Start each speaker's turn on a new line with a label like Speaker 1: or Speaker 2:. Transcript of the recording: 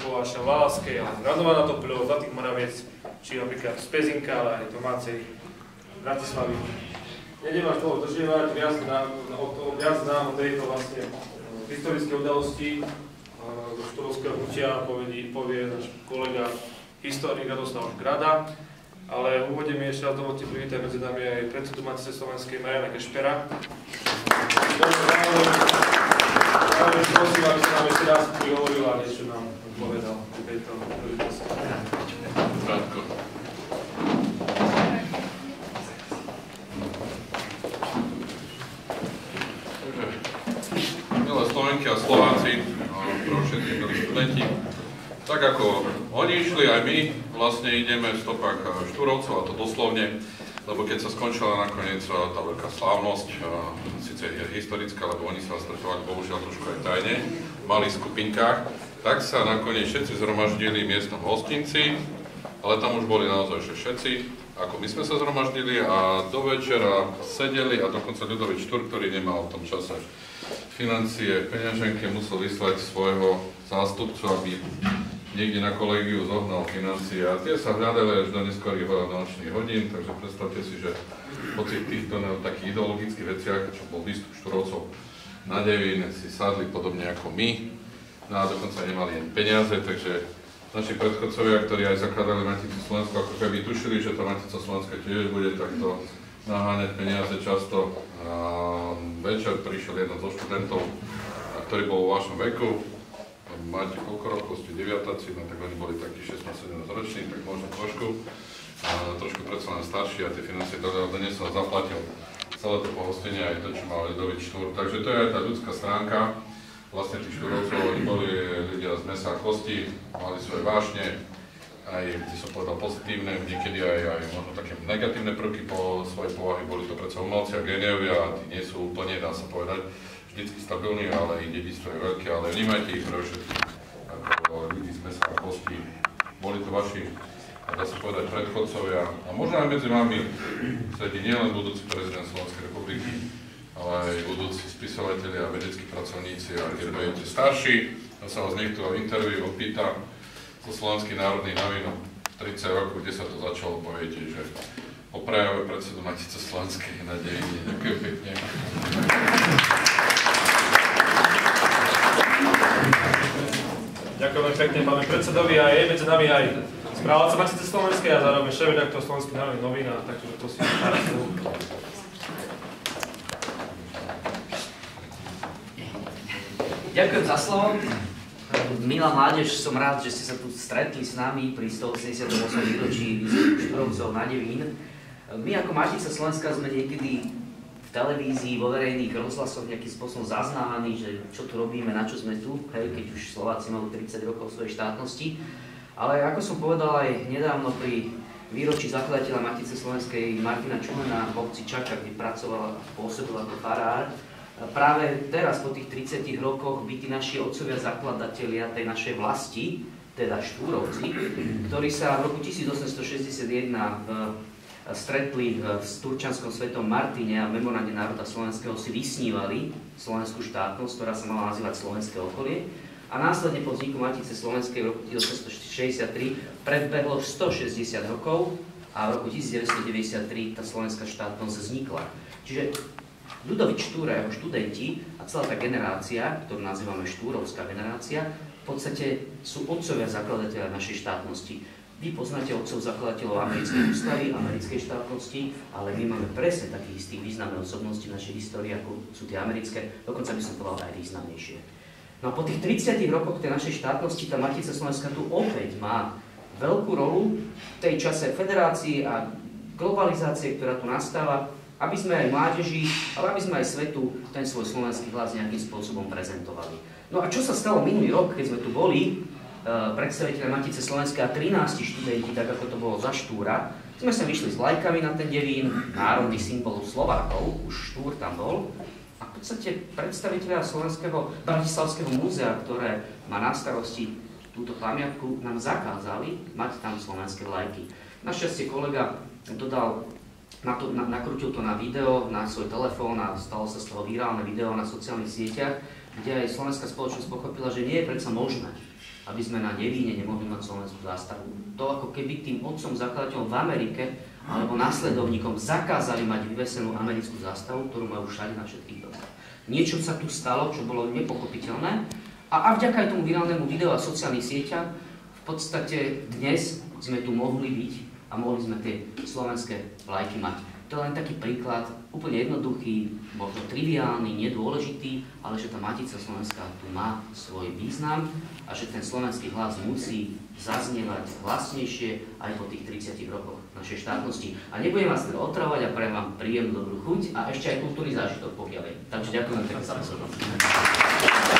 Speaker 1: Mikuláša v Láske, ale Radovana Topľov, Zlatých Moraviec, či napríklad z Pezinka, ale aj domácej Bratislavy. Nedem vás toho zdržievať, viac znám o tejto vlastne historické udalosti zo štúrovského hnutia povie náš kolega historik Radoslav Grada, ale v úvode mi ešte raz dovolte privítať medzi nami aj predsedu Matice slovenskej Mariana Kešpera. Prosím, aby sa nám ešte raz prihovoril a niečo nám povedal o tejto príležitosti.
Speaker 2: Krátko. Milé Slovenky a Slováci, pre všetkých milí študenti, tak ako oni išli, aj my vlastne ideme v stopách Štúrovcov, a to doslovne, lebo keď sa skončila nakoniec tá veľká slávnosť, síce je historická, lebo oni sa stretovali bohužiaľ trošku aj tajne, v malých skupinkách, tak sa nakoniec všetci zhromaždili v miestnom hostinci, ale tam už boli naozaj všetci, ako my sme sa zhromaždili a do večera sedeli a dokonca Ľudovít Štúr, ktorý nemal v tom čase financie v peňaženke, musel vyslať svojho zástupcu, aby niekde na kolegiu zohnal financie a tie sa hľadali až do neskorých nočných hodín, takže predstavte si, že po týchto takých ideologických veciach, čo bol výstup Štúrovcov na Devín, si sadli podobne ako my, no a dokonca nemali ani peniaze, takže naši predchodcovia, ktorí aj zakladali Maticu Slovensku, ako keby tušili, že tá Matica Slovenská tiež bude takto naháňať peniaze často. A večer prišiel jeden zo študentov, ktorý bol vo vašom veku. Máte koľko rokov, ste deviatáci, no tak oni boli takí 16-17 roční, tak možno trošku predsa len starší a tie financie doniesol a zaplatil celé to pohostenie aj to, čo mal Ľudovít Štúr. Takže to je aj tá ľudská stránka. Vlastne tých Štúrovcov, oni boli ľudia z mesa a kosti, mali svoje vášne, aj, by som povedal, pozitívne, niekedy aj možno také negatívne prvky po svojej povahy, boli to predsa umelci a géniovia a tí nie sú úplne, dá sa povedať, vždycky stabilní, ale ich dedičstvo je veľké, ale vnímajte ich pre všetkých ako ľudí z mesa a kosti. Boli to vaši, dá sa povedať, predchodcovia a možno aj medzi vami sedí nielen budúci prezident Slovenskej republiky, ale aj budúci spisovatelia a vedeckí pracovníci, a keď budete starší, a sa vás niekto v interviu opýta zo Slovenských národných novín 30 rokov, kde sa to začalo, poviete, že o prejave predsedu Matice Slovenskej na Devíne. Ďakujem pekne.
Speaker 1: Ďakujem pekne pánu predsedovi a je medzi nami aj správca Matice Slovenskej a zároveň šéf-redaktor Slovenských národných novín, takže prosím,
Speaker 3: Ďakujem za slovo. Milá mládež, som rád, že ste sa tu stretli s nami pri 188. výročí Štúrovcov na Devín. My ako Matica Slovenska sme niekedy v televízii, vo verejných rozhlasoch nejakým spôsobom zaznávaní, že čo tu robíme, na čo sme tu, hej, keď už Slováci majú 30 rokov svojej štátnosti. Ale ako som povedal aj nedávno pri výročí zakladateľa Matice Slovenskej Martina Čumena v obci Čaka, kde pracoval a pôsobil ako farár, práve teraz, po tých 30 rokoch, by tí naši otcovia zakladatelia tej našej vlasti, teda Štúrovci, ktorí sa v roku 1861 stretli v Turčianskom Svetom Martine a v memorande národa slovenského si vysnívali slovenskú štátnosť, ktorá sa mala nazývať Slovenské okolie. A následne po vzniku Matice Slovenskej v roku 1863 predbehlo 160 rokov a v roku 1993 tá slovenská štátnosť vznikla. Čiže Ľudovít Štúr a jeho študenti a celá tá generácia, ktorú nazývame Štúrovská generácia, v podstate sú otcovia zakladateľa našej štátnosti. Vy poznáte otcov zakladateľov americkej ústavy, americkej štátnosti, ale my máme presne takých istých významných osobností v našej histórii, ako sú tie americké, dokonca by som povedal aj významnejšie. No a po tých 30 rokoch tej našej štátnosti tá Matica Slovenska tu opäť má veľkú rolu v tej čase federácii a globalizácie, ktorá tu nastáva, aby sme aj mládeži, ale aby sme aj svetu ten svoj slovenský hlas nejakým spôsobom prezentovali. No a čo sa stalo minulý rok, keď sme tu boli, predstaviteľe Matice Slovenskej a 13 študenti, tak ako to bolo za Štúra, sme sa vyšli s vlajkami na ten Devín, národný symbol Slovákov, už Štúr tam bol, a v podstate predstaviteľia Slovenského Bratislavského múzea, ktoré má na starosti túto pamiatku, nám zakázali mať tam slovenské vlajky. Našťastie kolega dodal nakrútil to na video, na svoj telefón a stalo sa z toho virálne video na sociálnych sieťach, kde aj slovenská spoločnosť pochopila, že nie je predsa možné, aby sme na Nevíne nemohli mať slovenskú zástavu. To ako keby tým otcom zakladateľom v Amerike alebo následovníkom zakázali mať vyvesenú americkú zástavu, ktorú majú všade na všetkých domách. Niečo sa tu stalo, čo bolo nepochopiteľné a vďaka aj tomu virálnemu videu a sociálnych sieťach v podstate dnes sme tu mohli byť a mohli sme tie slovenské vlajky mať. To je len taký príklad, úplne jednoduchý, možno triviálny, nedôležitý, ale že tá Matica Slovenská tu má svoj význam a že ten slovenský hlas musí zaznievať hlasnejšie aj po tých 30 rokoch našej štátnosti. A nebudem vás teda otravovať a prajem vám príjemnú dobrú chuť a ešte aj kultúrny zážitok, pokiaľ je. Takže ďakujem pekne za pozornosť.